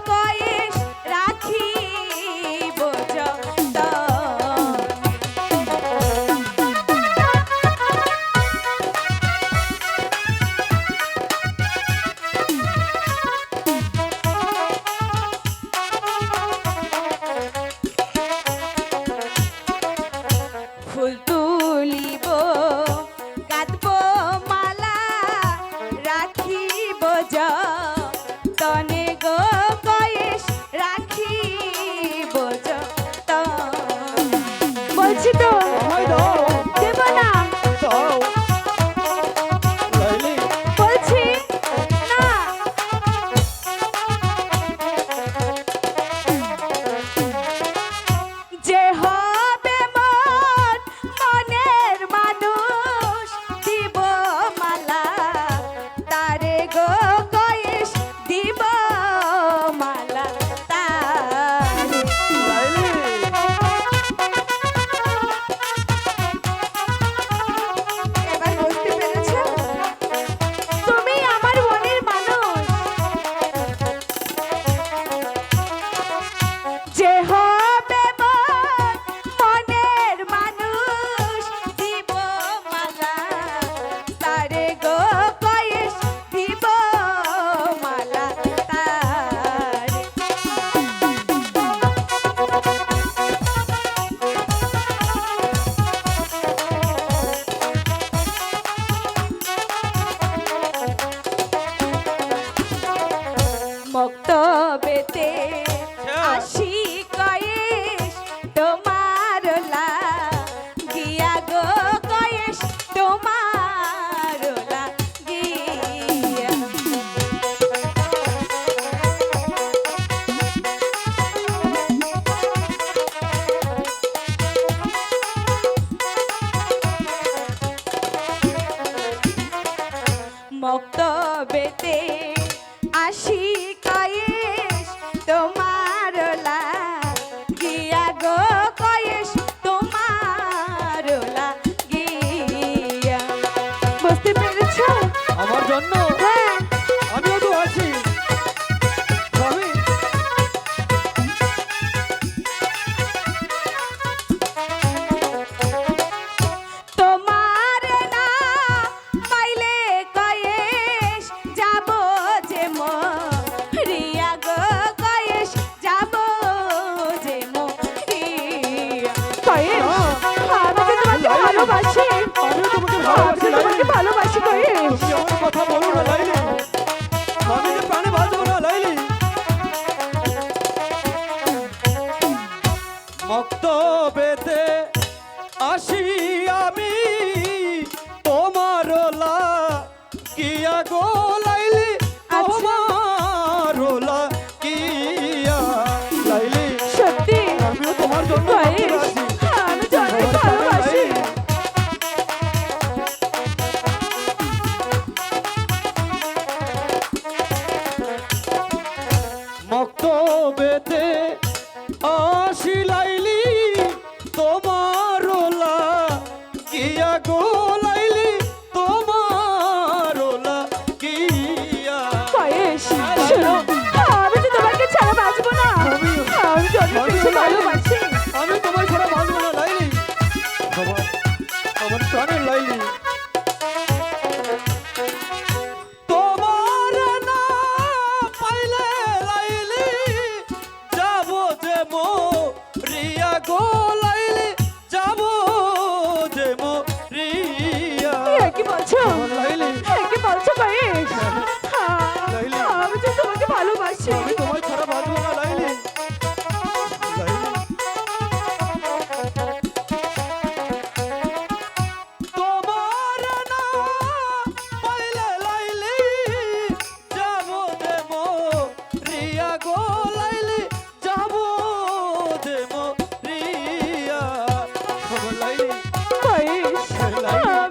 কয়েস রাখিব যতনে। ফুল তুলিব গাঁথব মালা রাখিব যতনে গো কয়েস রাখিব যতনে। বলছি তো আমায় দাও, দেব না, দাও। লাইলি, বলছি না। যে হবে মন মনের মানুষ দিব মালা তারে গো কয়েস দিব মালা তারে। লাইলি, এবার বুঝতে পেরেছো তুমি আমার মনের মানুষ। যে হবে মন মনের মানুষ দিব মালা তারে গো কয়েস দিব মালা তারে। মক্তবেতে আসি কয়েস তোমার লাগিয়া গো কয়েস তোমার লাগিয়া। মক্তবেতে আসি কয়েস তোমার লাগিয়া গো কয়েস তোমার লাগিয়া। বুঝতে পেরেছো? আমার জন্য হ্যাঁ। আমিও তো আছি স্বামী। তোমার না পাইলে কয়েস যাব যে মরিয়া গো কয়েস যাব যে মরিয়া। কয়েস আমি তো তোমাকে ভালোবাসি, আমিও তোমাকে আমি ভালোবাসি তো তোমাকে লাইলি। ভালোবাসি কয়েস। তুমি আমার কথা বলো না লাইলি, আমি যে প্রাণে বাঁচবো না লাইলি। মক্তবেতে আসি আমি তোমার লাগিয়া গো লাইলি, তোমার লাগিয়া লাইলি। সত্যি আমিও তোমার জন্য কয়েস আছি। আমি তো অনেক ভালোবাসি। মক্তবেতে আসি লাইলি, তোমার লাগিয়া গো লাইলি, তোমার লাগিয়া। কয়েস শোনো, আমি তো তোমাকে ছাড়া বাঁচবো না, আমি তো অনেক বেশি ভালোবাসি। আমি তোমায় ছাড়া বাঁচবো না লাইলি, আমার প্রাণের লাইলি। তোমার না পাইলে লাইলি যাব যে মরিয়া গো লাইলি, যাব যে মরিয়া। কি বলছো? লাইলি, কি বলছো কয়েস? লাইলি। আমি তো তোমাকে ভালোবাসি। আমি তোমায় ছাড়া বাঁচবো না লাইলি, লাইলি। তোমার না পাইলে লাইলি যাব যে মরিয়া গো লাইলি, যাব যে মরিয়া। লাইলি, কয়েস লাইলি।